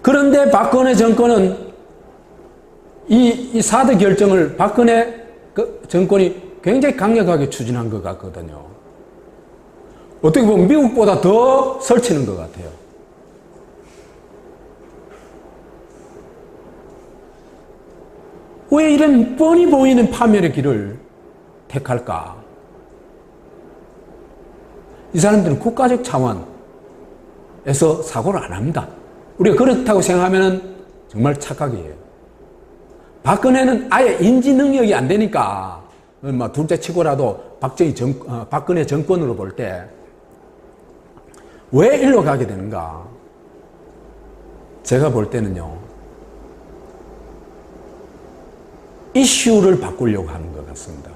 그런데 박근혜 정권은 이 사드 결정을 박근혜 정권이 굉장히 강력하게 추진한 것 같거든요. 어떻게 보면 미국보다 더 설치는 것 같아요. 왜 이런 뻔히 보이는 파멸의 길을 택할까? 이 사람들은 국가적 차원에서 사고를 안 합니다. 우리가 그렇다고 생각하면 정말 착각이에요. 박근혜는 아예 인지 능력이 안 되니까, 둘째 치고라도 박근혜 정권으로 볼 때, 왜 일로 가게 되는가? 제가 볼 때는요, 이슈를 바꾸려고 하는 것 같습니다.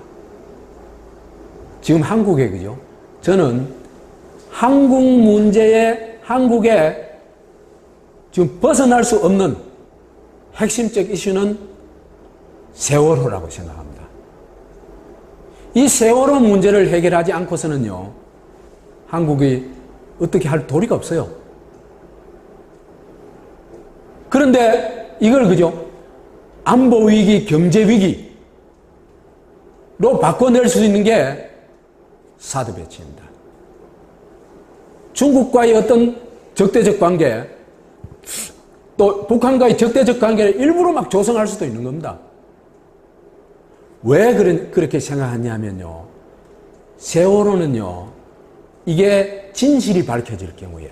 지금 한국에, 그죠? 저는 한국에 지금 벗어날 수 없는 핵심적 이슈는 세월호라고 생각합니다. 이 세월호 문제를 해결하지 않고서는요, 한국이 어떻게 할 도리가 없어요. 그런데 이걸, 그죠? 안보 위기, 경제 위기로 바꿔낼 수 있는 게 사드 배치입니다. 중국과의 어떤 적대적 관계, 또 북한과의 적대적 관계를 일부러 막 조성할 수도 있는 겁니다. 왜 그렇게 생각하냐면요, 세월호는요, 이게 진실이 밝혀질 경우에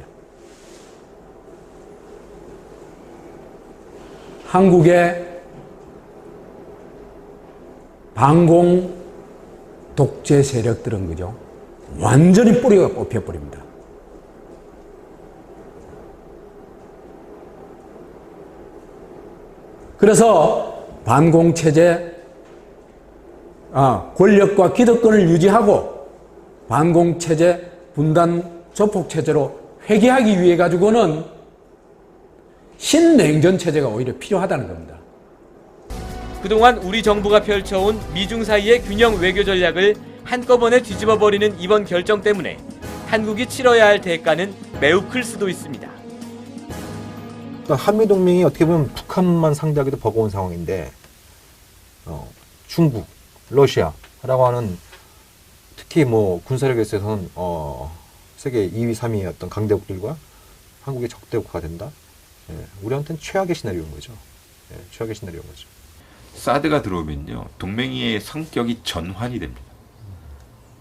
한국의 반공 독재 세력들은, 그죠? 완전히 뿌리가 뽑혀버립니다. 그래서 반공체제, 권력과 기득권을 유지하고 반공체제, 분단 조폭체제로 회귀하기 위해 가지고는 신냉전체제가 오히려 필요하다는 겁니다. 그동안 우리 정부가 펼쳐온 미중 사이의 균형 외교 전략을 한꺼번에 뒤집어버리는 이번 결정 때문에 한국이 치러야 할 대가는 매우 클 수도 있습니다. 한미동맹이 어떻게 보면 북한만 상대하기도 버거운 상황인데, 중국, 러시아라고 하는, 특히 군사력에 있어서는 세계 2위, 3위의 어떤 강대국들과 한국의 적대국화가 된다. 우리한테는 최악의 시나리오인 거죠. 최악의 시나리오인 거죠. 사드가 들어오면요, 동맹의 성격이 전환이 됩니다.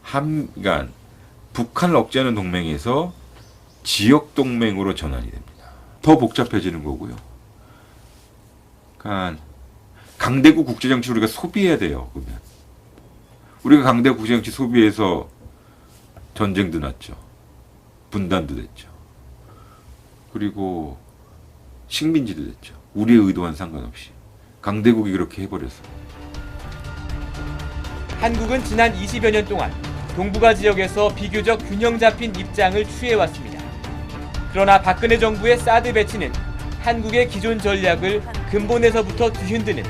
그러니까 북한을 억제하는 동맹에서 지역 동맹으로 전환이 됩니다. 더 복잡해지는 거고요. 그러니까 강대국 국제정치 우리가 소비해야 돼요. 그러면 우리가 강대국 국제정치 소비해서 전쟁도 났죠. 분단도 됐죠. 그리고 식민지도 됐죠. 우리의 의도와는 상관없이 강대국이 그렇게 해버려서. 한국은 지난 20여 년 동안 동북아 지역에서 비교적 균형 잡힌 입장을 취해왔습니다. 그러나 박근혜 정부의 사드 배치는 한국의 기존 전략을 근본에서부터 뒤흔드는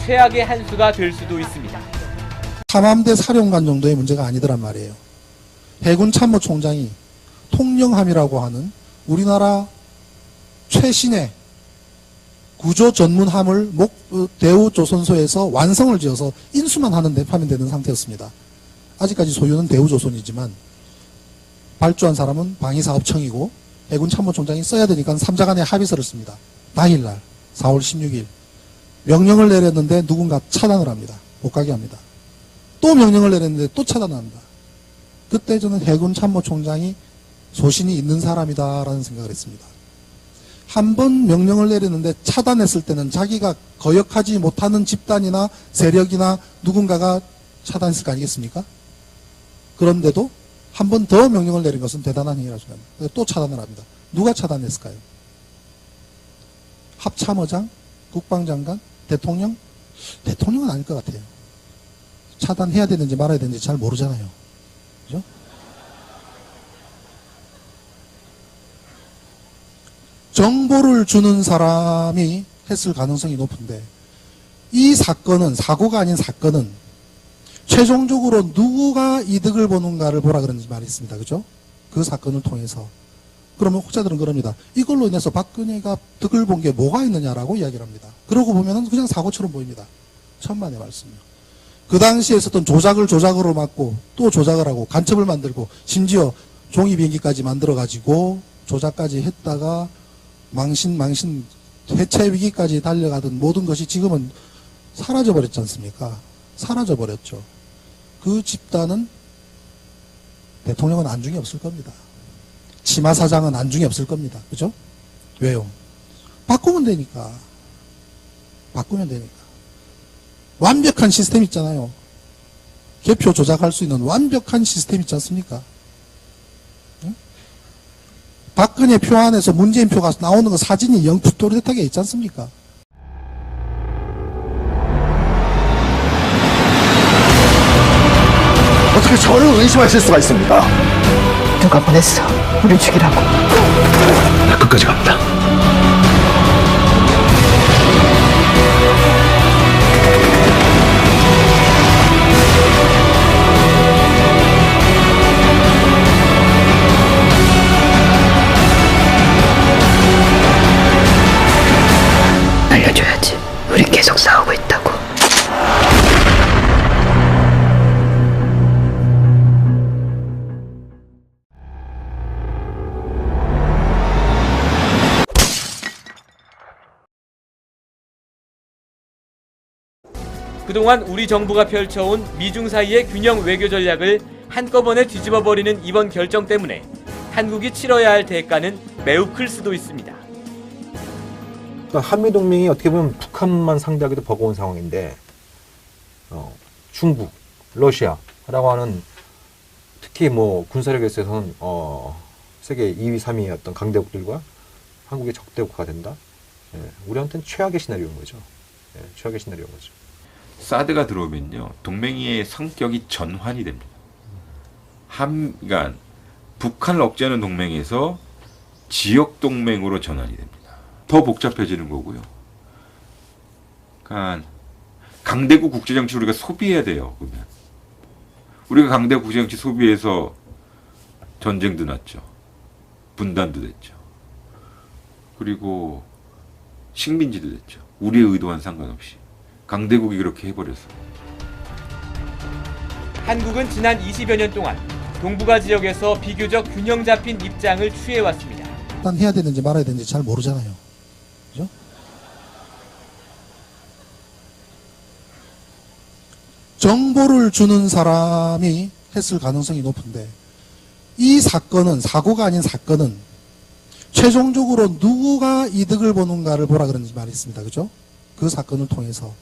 최악의 한 수가 될 수도 있습니다. 탐함대 사령관 정도의 문제가 아니더란 말이에요. 해군 참모총장이 통영함이라고 하는 우리나라 최신의 구조 전문함을 대우조선소에서 완성을 지어서 인수만 하면 되는 상태였습니다. 아직까지 소유는 대우조선이지만 발주한 사람은 방위사업청이고 해군 참모총장이 써야 되니까 3자 간의 합의서를 씁니다. 당일날 4월 16일 명령을 내렸는데 누군가 차단을 합니다. 못 가게 합니다. 또 명령을 내렸는데 또 차단을 합니다. 그때 저는 해군 참모총장이 소신이 있는 사람이다라는 생각을 했습니다. 한 번 명령을 내렸는데 차단했을 때는 자기가 거역하지 못하는 집단이나 세력이나 누군가가 차단했을 거 아니겠습니까? 그런데도 한 번 더 명령을 내린 것은 대단한 행위라고 생각합니다. 또 차단을 합니다. 누가 차단했을까요? 합참의장? 국방장관? 대통령? 대통령은 아닐 것 같아요. 차단해야 되는지 말아야 되는지 잘 모르잖아요. 그죠? 정보를 주는 사람이 했을 가능성이 높은데, 이 사건은, 사고가 아닌 사건은 최종적으로 누구가 이득을 보는가를 보라 그런 말이 있습니다. 그죠? 그 사건을 통해서 그러면 혹자들은 그럽니다. 이걸로 인해서 박근혜가 득을 본 게 뭐가 있느냐라고 이야기를 합니다. 그러고 보면은 그냥 사고처럼 보입니다. 천만의 말씀이요. 그 당시에 있었던 조작을 조작으로 막고 또 조작을 하고 간첩을 만들고 심지어 종이 비행기까지 만들어가지고 조작까지 했다가 망신 해체 위기까지 달려가던 모든 것이 지금은 사라져버렸지 않습니까? 사라져버렸죠. 그 집단은 대통령은 안중에 없을 겁니다. 치마사장은 안중에 없을 겁니다. 그죠? 왜요? 바꾸면 되니까. 바꾸면 되니까. 완벽한 시스템 있잖아요. 개표 조작할 수 있는 완벽한 시스템 있지 않습니까? 응? 박근혜 표 안에서 문재인 표가 나오는 거 사진이 영투토리하게 있지 않습니까? 어떻게 저를 의심하실 수가 있습니까? 누가 보냈어? 우리 죽이라고. 나 끝까지 갑니다. 알려줘야지. 우리 계속 싸우고 있다고. 그동안 우리 정부가 펼쳐온 미중 사이의 균형 외교 전략을 한꺼번에 뒤집어버리는 이번 결정 때문에 한국이 치러야 할 대가는 매우 클 수도 있습니다. 그러니까 한미동맹이 어떻게 보면 북한만 상대하기도 버거운 상황인데 중국, 러시아라고 하는 특히 뭐 군사력에 있어서는 세계 2위, 3위의 어떤 강대국들과 한국의 적대국화가 된다. 예, 우리한테는 최악의 시나리오인 거죠. 예, 최악의 시나리오인 거죠. 사드가 들어오면요, 동맹의 성격이 전환이 됩니다. 그러니까 북한을 억제하는 동맹에서 지역 동맹으로 전환이 됩니다. 더 복잡해지는 거고요. 그러니까 강대국 국제정치 우리가 소비해야 돼요. 그러면 우리가 강대국 국제정치 소비해서 전쟁도 났죠. 분단도 됐죠. 그리고 식민지도 됐죠. 우리의 의도와는 상관없이. 강대국이 그렇게 해버려서. 한국은 지난 20여 년 동안 동북아 지역에서 비교적 균형 잡힌 입장을 취해왔습니다. 일단 해야 되는지 말아야 되는지 잘 모르잖아요. 그죠? 정보를 주는 사람이 했을 가능성이 높은데 이 사건은, 사고가 아닌 사건은 최종적으로 누구가 이득을 보는가를 보라 그런 말이 있습니다. 그죠? 그 사건을 통해서.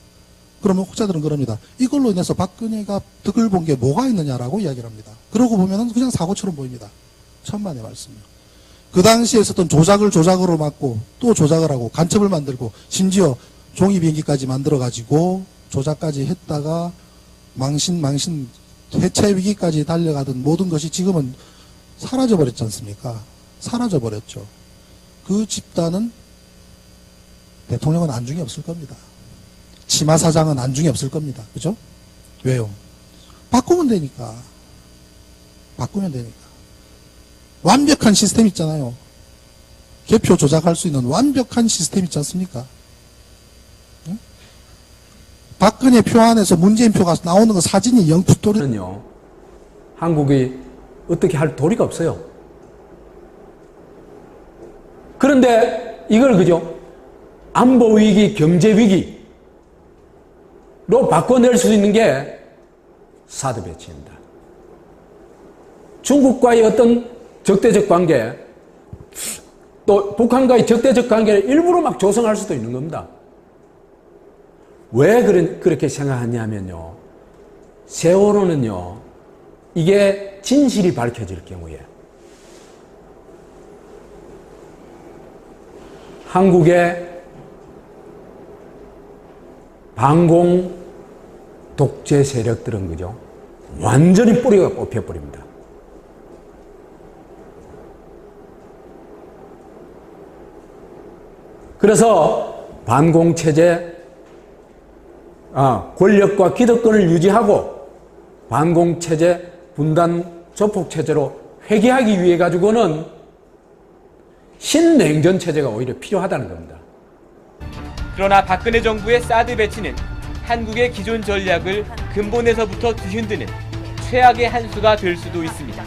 그러면 혹자들은 그럽니다. 이걸로 인해서 박근혜가 득을 본 게 뭐가 있느냐라고 이야기를 합니다. 그러고 보면은 그냥 사고처럼 보입니다. 천만의 말씀이요. 그 당시에 있었던 조작을 조작으로 막고 또 조작을 하고 간첩을 만들고 심지어 종이 비행기까지 만들어가지고 조작까지 했다가 망신 해체 위기까지 달려가던 모든 것이 지금은 사라져버렸지 않습니까? 사라져버렸죠. 그 집단은 대통령은 안중에 없을 겁니다. 치마사장은 안중에 없을 겁니다. 그죠? 왜요? 바꾸면 되니까. 바꾸면 되니까. 완벽한 시스템 있잖아요. 개표 조작할 수 있는 완벽한 시스템 있지 않습니까? 응? 박근혜 표 안에서 문재인 표가 나오는 거 사진이 영투토리는요. 한국이 어떻게 할 도리가 없어요. 그런데 이걸 그죠? 안보 위기, 경제 위기로 바꿔낼 수 있는 게 사드 배치입니다. 중국과의 어떤 적대적 관계, 또 북한과의 적대적 관계를 일부러 막 조성할 수도 있는 겁니다. 왜 그렇게 생각하냐면요. 세월호는요, 이게 진실이 밝혀질 경우에 한국의 반공 독재 세력들은 그죠? 완전히 뿌리가 뽑혀버립니다. 그래서 반공체제, 권력과 기득권을 유지하고 반공체제, 분단 조폭체제로 회귀하기 위해 가지고는 신냉전 체제가 오히려 필요하다는 겁니다. 그러나 박근혜 정부의 사드 배치는 한국의 기존 전략을 근본에서부터 뒤흔드는 최악의 한 수가 될 수도 있습니다.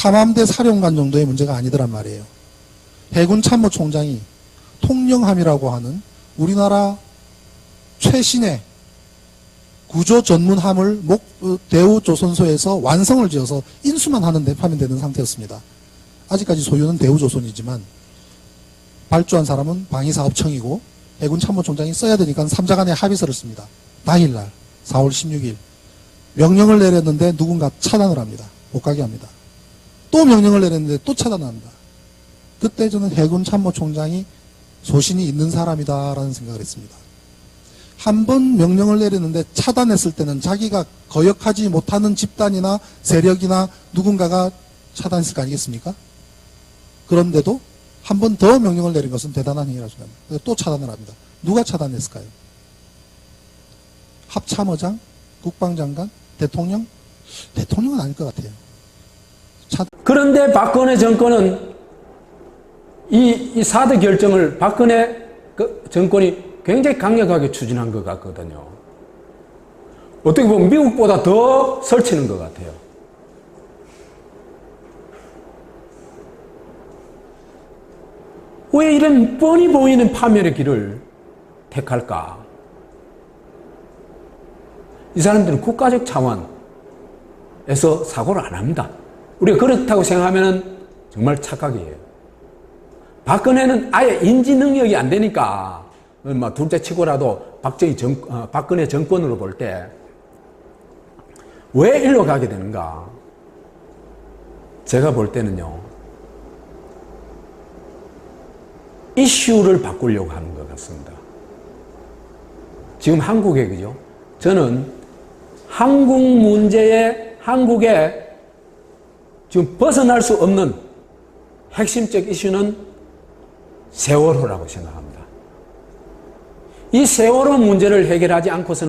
함함대 사령관 정도의 문제가 아니더란 말이에요. 해군 참모총장이 통영함이라고 하는 우리나라 최신의 구조 전문함을 대우조선소에서 완성을 지어서 인수만 하면 되는 상태였습니다. 아직까지 소유는 대우조선이지만 발주한 사람은 방위사업청이고 해군 참모총장이 써야 되니까 3자 간의 합의서를 씁니다. 당일날 4월 16일 명령을 내렸는데 누군가 차단을 합니다. 못 가게 합니다. 또 명령을 내렸는데 또 차단합니다. 그때 저는 해군 참모총장이 소신이 있는 사람이다라는 생각을 했습니다. 한 번 명령을 내렸는데 차단했을 때는 자기가 거역하지 못하는 집단이나 세력이나 누군가가 차단했을 거 아니겠습니까? 그런데도 한 번 더 명령을 내린 것은 대단한 행위라고 생각합니다. 또 차단을 합니다. 누가 차단했을까요? 합참의장? 국방장관? 대통령? 대통령은 아닐 것 같아요. 그런데 박근혜 정권은 이 사드 결정을 박근혜 정권이 굉장히 강력하게 추진한 것 같거든요. 어떻게 보면 미국보다 더 설치는 것 같아요. 왜 이런 뻔히 보이는 파멸의 길을 택할까? 이 사람들은 국가적 차원에서 사고를 안 합니다. 우리가 그렇다고 생각하면 정말 착각이에요. 박근혜는 아예 인지 능력이 안 되니까 둘째 치고라도 박근혜 정권으로 볼 때 왜 일로 가게 되는가? 제가 볼 때는요, 이슈를 바꾸려고 하는 것 같습니다. 지금 한국에, 그죠? 저는 한국에 지금 벗어날 수 없는 핵심적 이슈는 세월호라고 생각합니다. 이 세월호 문제를 해결하지 않고서는